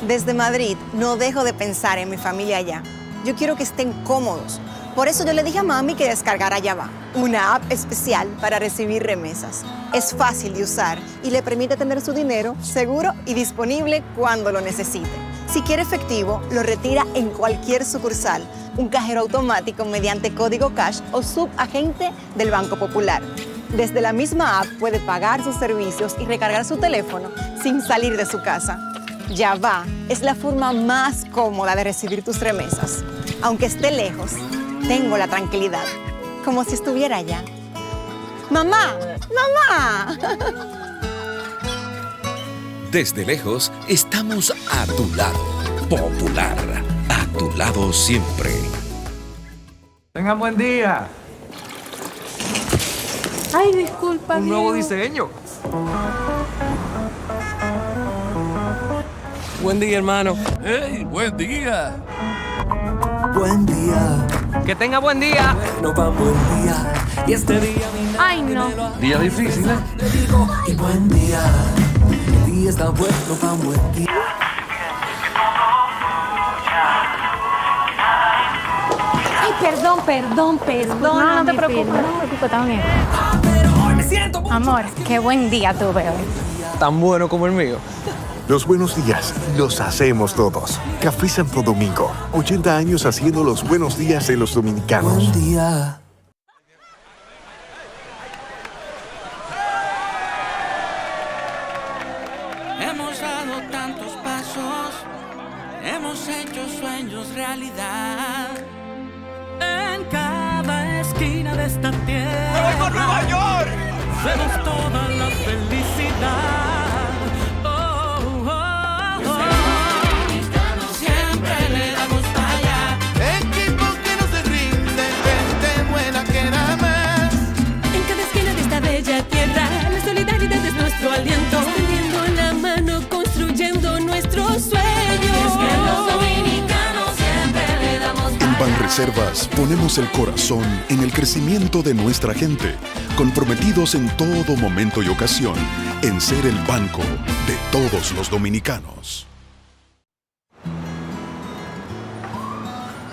Desde Madrid no dejo de pensar en mi familia allá. Yo quiero que estén cómodos. Por eso yo le dije a mami que descargara YaVa, una app especial para recibir remesas. Es fácil de usar y le permite tener su dinero seguro y disponible cuando lo necesite. Si quiere efectivo, lo retira en cualquier sucursal, un cajero automático mediante código cash o subagente del Banco Popular. Desde la misma app puede pagar sus servicios y recargar su teléfono sin salir de su casa. YaVa es la forma más cómoda de recibir tus remesas. Aunque esté lejos, tengo la tranquilidad, como si estuviera allá. ¡Mamá! ¡Mamá! Desde lejos, estamos a tu lado. Popular, a tu lado siempre. Tengan buen día. Ay, disculpa, Un nuevo Diego. diseño. Buen día, hermano. ¡Hey, buen día! Buen día. Que tenga buen día. No va buen día. Y este día Ay, no. Día difícil, ¿eh? te digo, y buen día. El día está bueno pa' un buen día. Ay, perdón. No te preocupes, está bien. Amor, qué buen día tuve hoy. Tan bueno como el mío. Los buenos días los hacemos todos. Café Santo Domingo, 80 años haciendo los buenos días de los dominicanos. Buen día. Hemos dado tantos pasos, hemos hecho sueños realidad. En cada esquina de esta tierra, ¡Me voy por Nueva York! vemos toda la felicidad. Siempre le damos para allá. Equipo que no se rinde, gente buena que da más. En cada esquina de esta bella tierra, la solidaridad es nuestro aliento. Extendiendo la mano, construyendo nuestros sueños. Es que los dominicanos siempre le damos para allá. Banreservas ponemos el corazón en el crecimiento de nuestra gente, comprometidos en todo momento y ocasión en ser el banco de todos los dominicanos.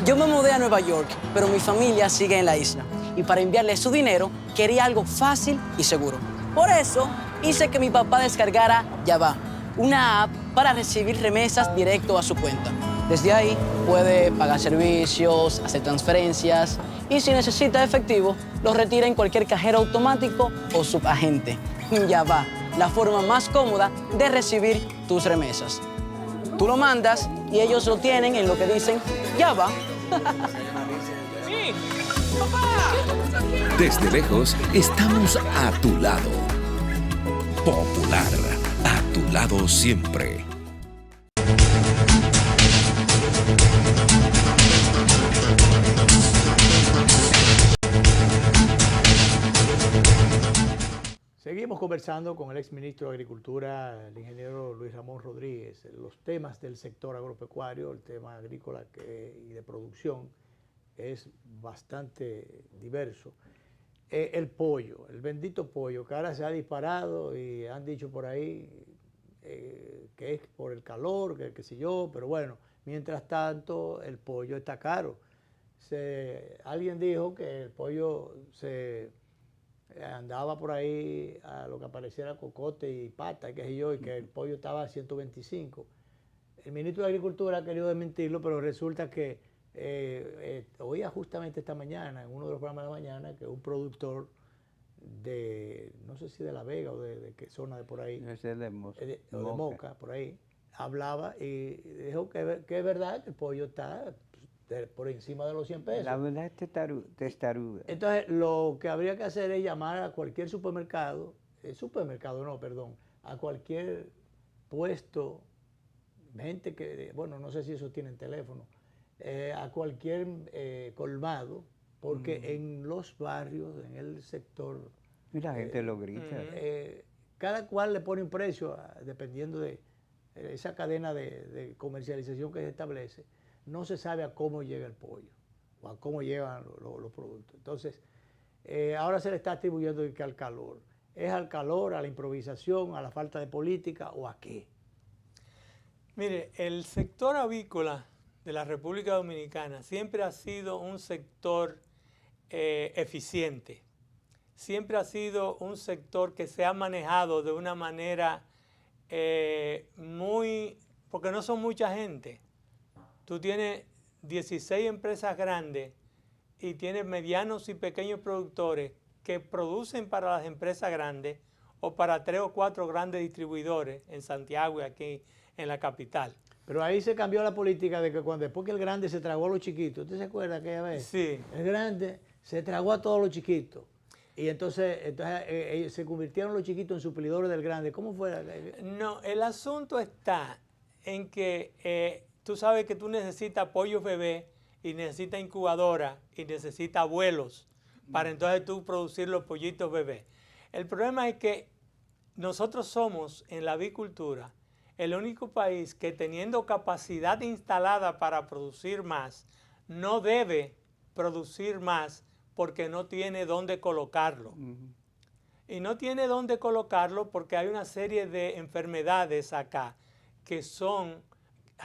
Yo me mudé a Nueva York, pero mi familia sigue en la isla. Y para enviarle su dinero, quería algo fácil y seguro. Por eso, hice que mi papá descargara Yava, una app para recibir remesas directo a su cuenta. Desde ahí, puede pagar servicios, hacer transferencias y si necesita efectivo, lo retira en cualquier cajero automático o subagente. Yava, la forma más cómoda de recibir tus remesas. Tú lo mandas y ellos lo tienen en lo que dicen Yava. Desde lejos, estamos a tu lado. Popular, a tu lado siempre. Seguimos conversando con el exministro de Agricultura, el ingeniero Luis Ramón Rodríguez, los temas del sector agropecuario, el tema agrícola y de producción es bastante diverso. El pollo, el bendito pollo, que ahora se ha disparado y han dicho por ahí que es por el calor, que qué sé yo, pero bueno, mientras tanto el pollo está caro. Alguien dijo que el pollo se andaba por ahí a lo que apareciera cocote y pata, qué sé yo, y que el pollo estaba a 125. El ministro de Agricultura ha querido desmentirlo, pero resulta que oía justamente esta mañana, en uno de los programas de la mañana, que un productor de, no sé si de La Vega o de qué zona de por ahí, de Moca, por ahí, hablaba y dijo que es verdad que el pollo está por encima de los 100 pesos. La verdad es testaruda. Entonces, lo que habría que hacer es llamar a cualquier a cualquier puesto, gente que, bueno, no sé si eso tienen teléfono, a cualquier colmado, porque en los barrios, en el sector... Y la gente lo grita. Cada cual le pone un precio dependiendo de esa cadena de comercialización que se establece. No se sabe a cómo llega el pollo o a cómo llegan los productos. Entonces, ahora se le está atribuyendo que al calor. ¿Es al calor, a la improvisación, a la falta de política o a qué? Mire, el sector avícola de la República Dominicana siempre ha sido un sector eficiente. Siempre ha sido un sector que se ha manejado de una manera porque no son mucha gente. Tú tienes 16 empresas grandes y tienes medianos y pequeños productores que producen para las empresas grandes o para 3 o 4 grandes distribuidores en Santiago y aquí en la capital. Pero ahí se cambió la política de que después que el grande se tragó a los chiquitos, ¿usted se acuerda aquella vez? Sí. El grande se tragó a todos los chiquitos. Y entonces se convirtieron los chiquitos en suplidores del grande. ¿Cómo fue? No, el asunto está en que tú sabes que tú necesitas pollos bebé y necesitas incubadora y necesitas abuelos para entonces tú producir los pollitos bebés. El problema es que nosotros somos en la avicultura el único país que teniendo capacidad instalada para producir más, no debe producir más porque no tiene dónde colocarlo. Y no tiene dónde colocarlo porque hay una serie de enfermedades acá que son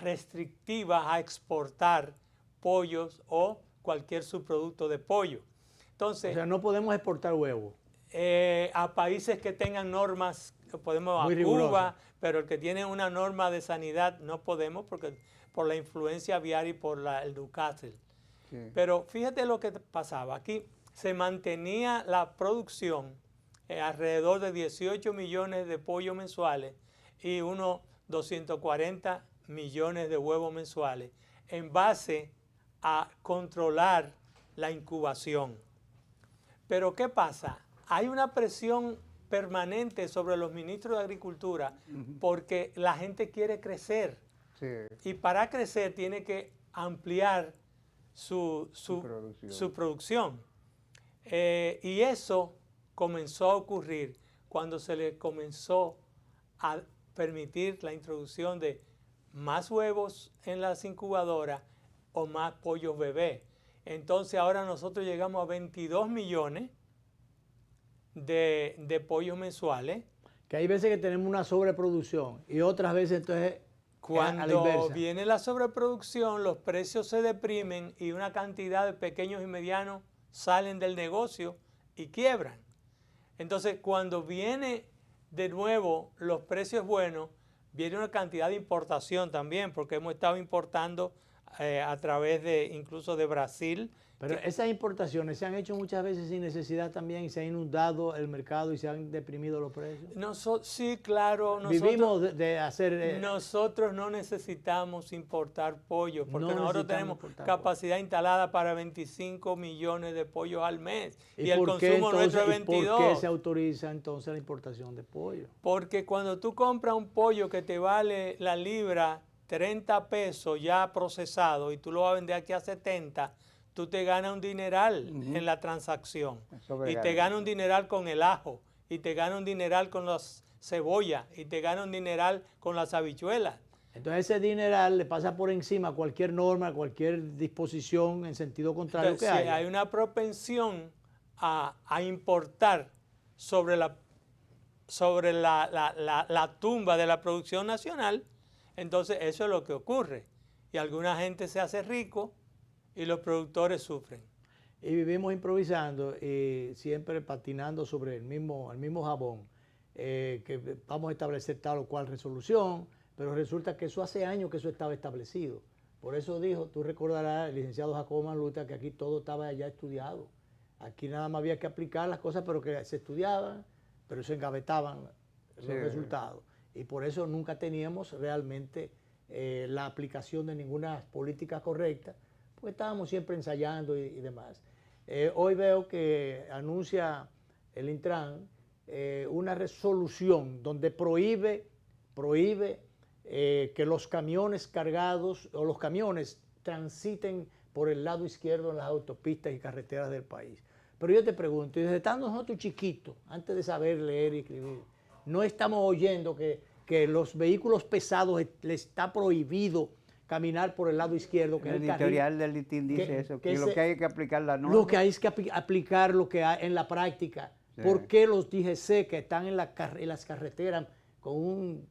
restrictivas a exportar pollos o cualquier subproducto de pollo. Entonces, o sea, no podemos exportar huevos. A países que tengan normas, podemos muy a rigurosa. Cuba, pero el que tiene una norma de sanidad no podemos porque por la influencia aviar y por el Newcastle. Sí. Pero fíjate lo que pasaba. Aquí se mantenía la producción alrededor de 18 millones de pollos mensuales y unos 240 millones de huevos mensuales en base a controlar la incubación. Pero ¿qué pasa? Hay una presión permanente sobre los ministros de Agricultura porque la gente quiere crecer. Sí. Y para crecer tiene que ampliar su producción. Y eso comenzó a ocurrir cuando se le comenzó a permitir la introducción de más huevos en las incubadoras o más pollos bebé. Entonces ahora nosotros llegamos a 22 millones de pollos mensuales. Que hay veces que tenemos una sobreproducción y otras veces entonces a la Cuando inversa. viene la sobreproducción, los precios se deprimen y una cantidad de pequeños y medianos salen del negocio y quiebran. Entonces, cuando viene de nuevo los precios buenos, viene una cantidad de importación también, porque hemos estado importando a través de incluso de Brasil. Pero esas importaciones se han hecho muchas veces sin necesidad también y se ha inundado el mercado y se han deprimido los precios. Sí, claro. Vivimos de hacer... nosotros no necesitamos importar pollo porque No nosotros necesitamos tenemos importar capacidad instalada para 25 millones de pollos al mes y el por qué consumo nuestro es entonces, 22. ¿por qué se autoriza entonces la importación de pollo? Porque cuando tú compras un pollo que te vale la libra 30 pesos ya procesado y tú lo vas a vender aquí a 70, tú te ganas un dineral en la transacción. Y te ganas un dineral con el ajo, y te ganas un dineral con las cebollas, y te ganas un dineral con las habichuelas. Entonces ese dineral le pasa por encima a cualquier norma, a cualquier disposición en sentido contrario. Entonces, que haya. hay una propensión a importar sobre la tumba de la producción nacional. Entonces eso es lo que ocurre. Y alguna gente se hace rico y los productores sufren. Y vivimos improvisando y siempre patinando sobre el mismo jabón, que vamos a establecer tal o cual resolución, pero resulta que eso hace años que eso estaba establecido. Por eso dijo, tú recordarás, el licenciado Jacobo Manluta, que aquí todo estaba ya estudiado. Aquí nada más había que aplicar las cosas, pero que se estudiaban, pero se engavetaban los resultados. Y por eso nunca teníamos realmente la aplicación de ninguna política correcta, porque estábamos siempre ensayando y demás. Hoy veo que anuncia el Intran una resolución donde prohíbe que los camiones cargados o los camiones transiten por el lado izquierdo en las autopistas y carreteras del país. Pero yo te pregunto, y desde estando nosotros chiquitos, antes de saber leer y escribir, no estamos oyendo que los vehículos pesados les está prohibido caminar por el lado izquierdo, que el es el editorial del litín dice eso, que lo que hay que aplicar la norma. Lo que hay es que aplicar lo que hay en la práctica. Sí. ¿Por qué los DGC que están en las carreteras con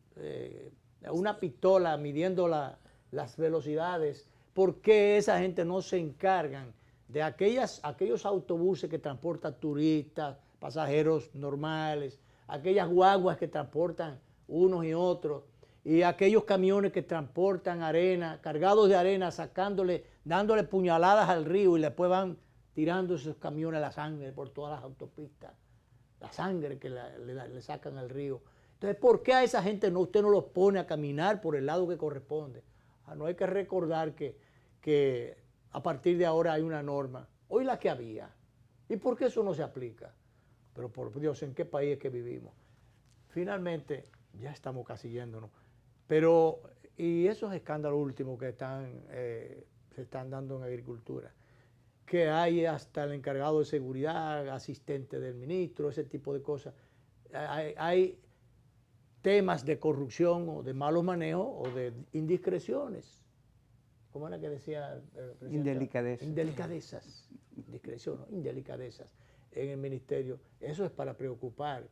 una pistola midiendo las velocidades, por qué esa gente no se encargan de aquellos autobuses que transportan turistas, pasajeros normales, aquellas guaguas que transportan unos y otros, y aquellos camiones que transportan arena, cargados de arena, dándole puñaladas al río y después van tirando esos camiones la sangre por todas las autopistas, la sangre que le sacan al río. Entonces, ¿por qué a esa gente usted no los pone a caminar por el lado que corresponde? No hay que recordar que a partir de ahora hay una norma, hoy la que había. ¿Y por qué eso no se aplica? Pero por Dios, ¿en qué país es que vivimos? Finalmente, ya estamos casi yéndonos. Pero, y esos escándalos últimos que se están dando en agricultura, que hay hasta el encargado de seguridad, asistente del ministro, ese tipo de cosas. Hay temas de corrupción o de malos manejos o de indiscreciones. ¿Cómo era que decía el presidente? Indelicadezas. Indelicadezas. Discreción, ¿no? Indelicadezas en el ministerio. Eso es para preocupar.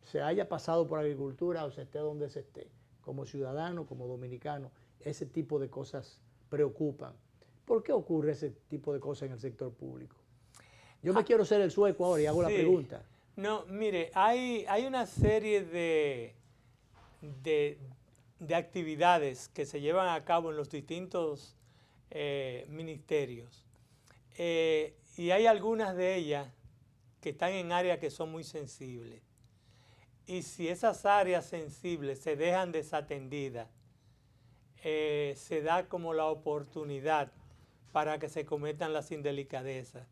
Se haya pasado por agricultura o se esté donde se esté. Como ciudadano, como dominicano, ese tipo de cosas preocupan. ¿Por qué ocurre ese tipo de cosas en el sector público? Yo me quiero ser el sueco ahora y hago la pregunta. No, mire, hay una serie de actividades que se llevan a cabo en los distintos ministerios. Y hay algunas de ellas que están en áreas que son muy sensibles. Y si esas áreas sensibles se dejan desatendidas, se da como la oportunidad para que se cometan las indelicadezas.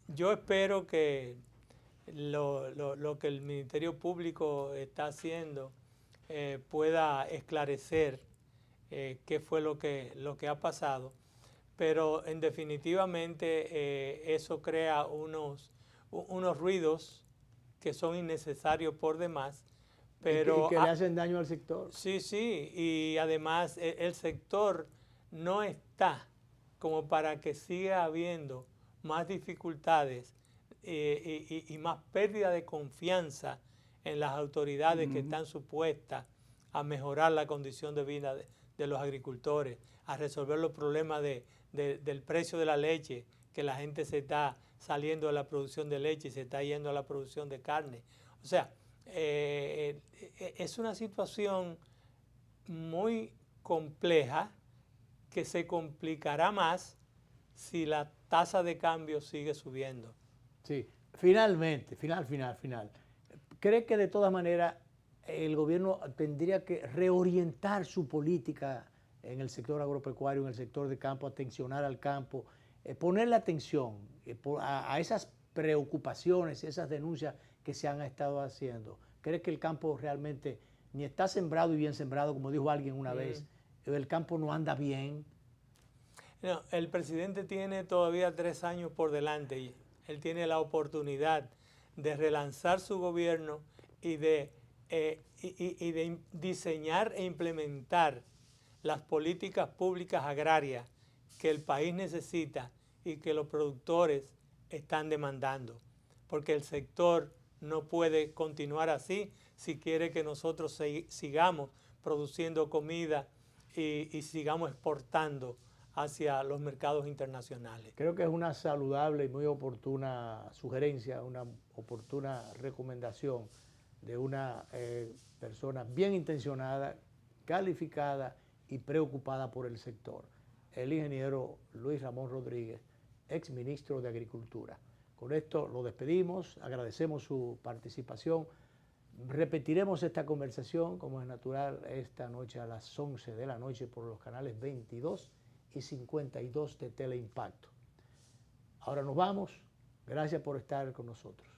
Yo espero que lo que el Ministerio Público está haciendo pueda esclarecer qué fue lo que ha pasado, pero en definitivamente eso crea unos ruidos que son innecesarios por demás. Pero, y que le hacen daño al sector. Sí, y además el sector no está como para que siga habiendo más dificultades y más pérdida de confianza en las autoridades que están supuestas a mejorar la condición de vida de los agricultores, a resolver los problemas del precio de la leche, que la gente se está saliendo de la producción de leche y se está yendo a la producción de carne. O sea, es una situación muy compleja que se complicará más si la tasa de cambio sigue subiendo. Sí, finalmente, final. ¿Cree que de todas maneras el gobierno tendría que reorientar su política en el sector agropecuario, en el sector de campo, atencionar al campo, ponerle atención a esas preocupaciones, esas denuncias que se han estado haciendo? ¿Cree que el campo realmente ni está sembrado y bien sembrado, como dijo alguien una vez? El campo no anda bien. No, el presidente tiene todavía 3 años por delante y él tiene la oportunidad de relanzar su gobierno y de diseñar e implementar las políticas públicas agrarias que el país necesita y que los productores están demandando. Porque el sector no puede continuar así si quiere que nosotros sigamos produciendo comida y sigamos exportando hacia los mercados internacionales. Creo que es una saludable y muy oportuna sugerencia, una oportuna recomendación de una persona bien intencionada, calificada y preocupada por el sector. El ingeniero Luis Ramón Rodríguez, exministro de Agricultura. Con esto lo despedimos, agradecemos su participación. Repetiremos esta conversación, como es natural, esta noche a las 11 de la noche por los canales 22 y 52 de Teleimpacto. Ahora nos vamos. Gracias por estar con nosotros.